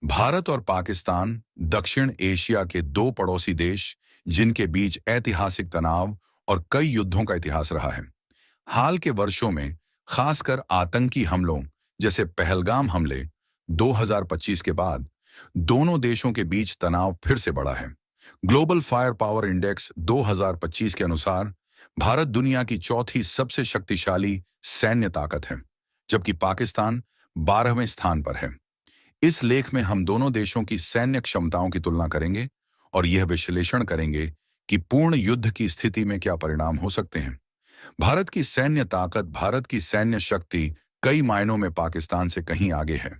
भारत और पाकिस्तान दक्षिण एशिया के दो पड़ोसी देश जिनके बीच ऐतिहासिक तनाव और कई युद्धों का इतिहास रहा है। हाल के वर्षों में खासकर आतंकी हमलों जैसे पहलगाम हमले 2025 के बाद दोनों देशों के बीच तनाव फिर से बढ़ा है। ग्लोबल फायर पावर इंडेक्स 2025 के अनुसार भारत दुनिया की चौथी सबसे शक्तिशाली सैन्य ताकत है, जबकि पाकिस्तान 12वें स्थान पर है। इस लेख में हम दोनों देशों की सैन्य क्षमताओं की तुलना करेंगे और यह विश्लेषण करेंगे कि पूर्ण युद्ध की स्थिति में क्या परिणाम हो सकते हैं। भारत की सैन्य ताकत, भारत की सैन्य शक्ति कई मायनों में पाकिस्तान से कहीं आगे है।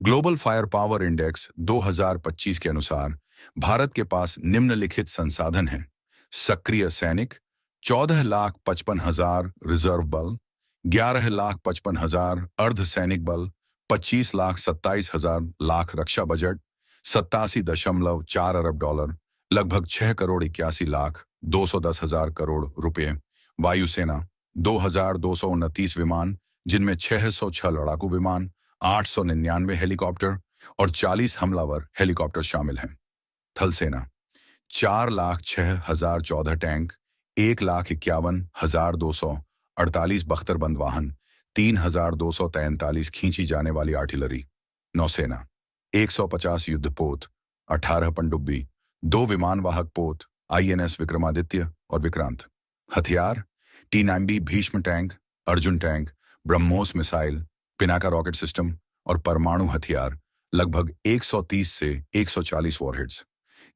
ग्लोबल फायर पावर इंडेक्स 2025 के अनुसार भारत के पास निम्नलिखित संसाधन हैं। सक्रिय सैनिक 14,55,000 रिजर्व बल, 11,55,000 अर्ध सैनिक बल, 25,27,000 रक्षा बजट, 87.4 अरब डॉलर, लगभग 6 करोड़ 81 लाख 210,000 करोड़ रुपए। वायुसेना 2,229 विमान, जिनमें 606 लड़ाकू विमान, 899 हेलीकॉप्टर और 40 हमलावर हेलीकॉप्टर शामिल हैं। थल सेना 4,06,014 टैंक, 1,51,248 बख्तरबंद वाहन, 3,243 खींची जाने वाली आर्टिलरी। नौसेना 150 युद्धपोत, 18 पनडुब्बी, 2 विमानवाहक पोत INS विक्रमादित्य और विक्रांत। हथियार T-90 Bhishma tank, Arjun tank, BrahMos missile, Pinaka rocket system और परमाणु हथियार, लगभग 130 से 140 वॉरहेड्स।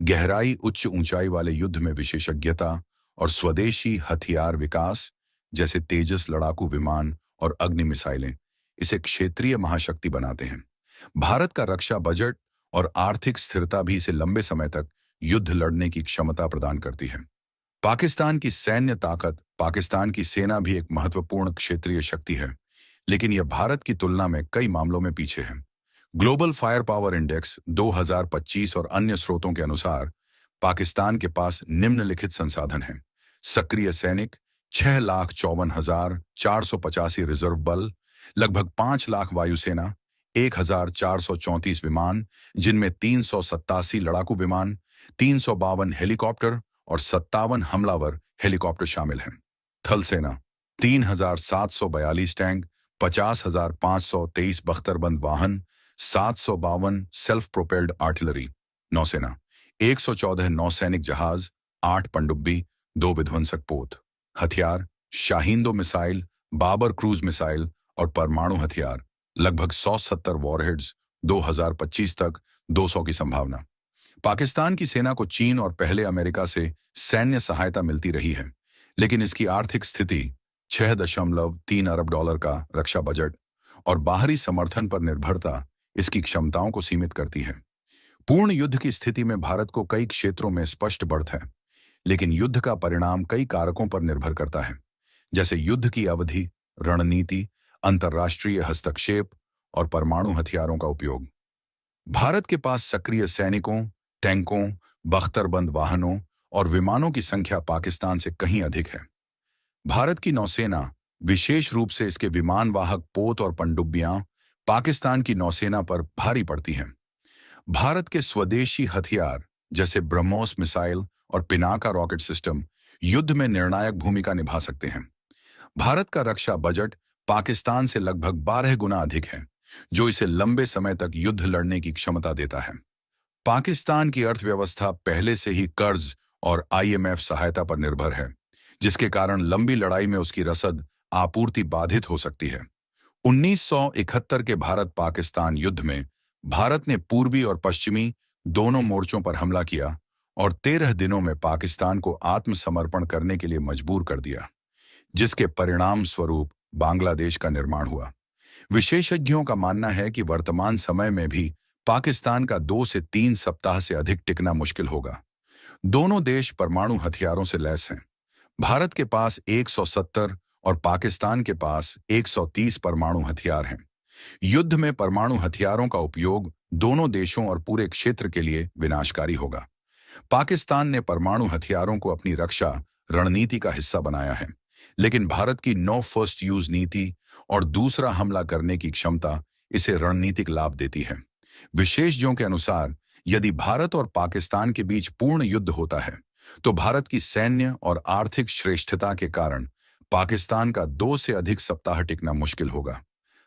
गहराई उच्च ऊंचाई वाले युद्ध में विशेषज्ञता और स्वदेशी हथियार विकास जैसे तेजस लड़ाकू विमान और अग्नि मिसाइलें इसे क्षेत्रीय महाशक्ति बनाते हैं। भारत का रक्षा बजट और आर्थिक स्थिरता भी इसे लंबे समय तक युद्ध लड़ने की क्षमता प्रदान करती है। पाकिस्तान की सैन्य ताकत, पाकिस्तान की सेना भी एक महत्वपूर्ण क्षेत्रीय शक्ति है, लेकिन यह भारत की तुलना में कई मामलों में पीछे है। ग्लोबल फायर पावर इंडेक्स 2025 और अन्य स्रोतों के अनुसार पाकिस्तान के पास निम्नलिखित संसाधन हैं। सक्रिय सैनिक 6,54,485 रिजर्व बल, लगभग 5 लाख वायुसेना, 1,434 विमान, जिनमें 387 लड़ाकू विमान, 352 हेलीकॉप्टर और 57 हमलावर हेलीकॉप्टर शामिल हैं। थल सेना 3,742 टैंक, 50,523 बख्तरबंद वाहन, 752 सेल्फ प्रोपेल्ड आर्टिलरी। नौसेना 114 नौसैनिक जहाज, 8 पनडुब्बी, 2 विध्वंसक पोत। हथियार Shaheen 2 missile, Babur cruise missile और परमाणु हथियार, लगभग 170 वॉरहेड्स, 2025 तक 200 की संभावना। पाकिस्तान की सेना को चीन और पहले अमेरिका से सैन्य सहायता मिलती रही है, लेकिन इसकी आर्थिक स्थिति 6.3 अरब डॉलर का रक्षा बजट और बाहरी समर्थन पर निर्भरता इसकी क्षमताओं को सीमित करती है। पूर्ण युद्ध की स्थिति में भारत को कई क्षेत्रों में स्पष्ट बढ़त है, लेकिन युद्ध का परिणाम कई कारकों पर निर्भर करता है, जैसे युद्ध की अवधि, रणनीति, अंतर्राष्ट्रीय हस्तक्षेप और परमाणु हथियारों का उपयोग। भारत के पास सक्रिय सैनिकों, टैंकों, बख्तरबंद वाहनों और विमानों की संख्या पाकिस्तान से कहीं अधिक है। भारत की नौसेना, विशेष रूप से इसके विमानवाहक पोत और पनडुब्बियां, पाकिस्तान की नौसेना पर भारी पड़ती हैं। भारत के स्वदेशी हथियार जैसे ब्रह्मोस मिसाइल और पिनाका रॉकेट सिस्टम युद्ध में निर्णायक भूमिका निभा सकते हैं। भारत का रक्षा बजट पाकिस्तान से लगभग 12 गुना अधिक है, जो इसे लंबे समय तक युद्ध लड़ने की क्षमता देता है। पाकिस्तान की अर्थव्यवस्था पहले से ही कर्ज और IMF सहायता पर निर्भर है, जिसके कारण लंबी लड़ाई में उसकी रसद आपूर्ति बाधित हो सकती है। 1971 के भारत पाकिस्तान युद्ध में भारत ने पूर्वी और पश्चिमी दोनों मोर्चों पर हमला किया और 13 दिनों में पाकिस्तान को आत्मसमर्पण करने के लिए मजबूर कर दिया, जिसके परिणाम स्वरूप बांग्लादेश का निर्माण हुआ। विशेषज्ञों का मानना है कि वर्तमान समय में भी पाकिस्तान का 2 से 3 सप्ताह से अधिक टिकना मुश्किल होगा। दोनों देश परमाणु हथियारों से लैस हैं। भारत के पास 170 और पाकिस्तान के पास 130 परमाणु हथियार हैं। युद्ध में परमाणु हथियारों का उपयोग दोनों देशों और पूरे क्षेत्र के लिए विनाशकारी होगा। पाकिस्तान ने परमाणु हथियारों को अपनी रक्षा रणनीति का हिस्सा बनाया है, लेकिन भारत की नो फर्स्ट यूज नीति और दूसरा हमला करने की क्षमता इसे रणनीतिक लाभ देती है। विशेषज्ञों के अनुसार यदि भारत और पाकिस्तान के बीच पूर्ण युद्ध होता है तो भारत की सैन्य और आर्थिक श्रेष्ठता के कारण पाकिस्तान का 2 से अधिक सप्ताह टिकना मुश्किल होगा।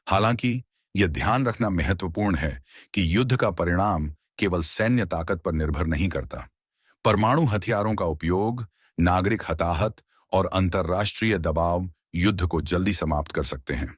हालांकि यह ध्यान रखना महत्वपूर्ण है कि युद्ध का परिणाम केवल सैन्य ताकत पर निर्भर नहीं करता। परमाणु हथियारों का उपयोग, नागरिक हताहत और अंतर्राष्ट्रीय दबाव युद्ध को जल्दी समाप्त कर सकते हैं।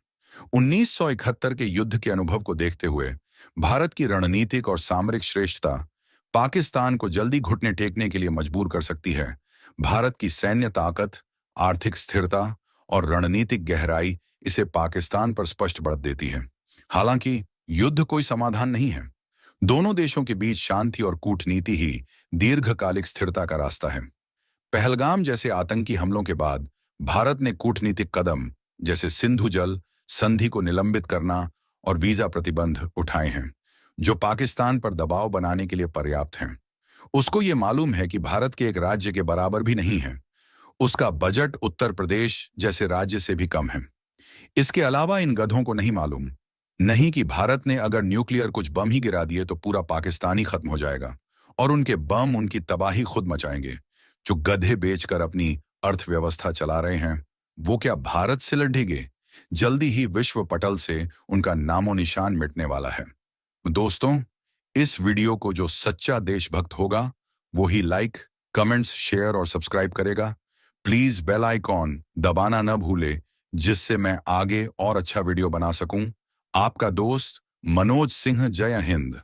1971 के युद्ध के अनुभव को देखते हुए भारत की रणनीतिक और सामरिक श्रेष्ठता पाकिस्तान को जल्दी घुटने टेकने के लिए मजबूर कर सकती है। भारत की सैन्य ताकत, आर्थिक स्थिरता और रणनीतिक गहराई इसे पाकिस्तान पर स्पष्ट बढ़त देती है। हालांकि युद्ध कोई समाधान नहीं है। दोनों देशों के बीच शांति और कूटनीति ही दीर्घकालिक स्थिरता का रास्ता है। पहलगाम जैसे आतंकी हमलों के बाद भारत ने कूटनीतिक कदम जैसे सिंधु जल संधि को निलंबित करना और वीजा प्रतिबंध उठाए हैं, जो पाकिस्तान पर दबाव बनाने के लिए पर्याप्त हैं। उसको ये मालूम है कि भारत के एक राज्य के बराबर भी नहीं है। उसका बजट उत्तर प्रदेश जैसे राज्य से भी कम है। इसके अलावा इन गधों को नहीं मालूम नहीं कि भारत ने अगर न्यूक्लियर कुछ बम ही गिरा दिए तो पूरा पाकिस्तान ही खत्म हो जाएगा और उनके बम उनकी तबाही खुद मचाएंगे। जो गधे बेचकर अपनी अर्थव्यवस्था चला रहे हैं, वो क्या भारत से लड़ेंगे? जल्दी ही विश्व पटल से उनका नामो निशान मिटने वाला है। दोस्तों, इस वीडियो को जो सच्चा देशभक्त होगा वो ही लाइक, कमेंट्स, शेयर और सब्सक्राइब करेगा। प्लीज बेल आइकॉन दबाना न भूले, जिससे मैं आगे और अच्छा वीडियो बना सकूं। आपका दोस्त मनोज सिंह। जय हिंद।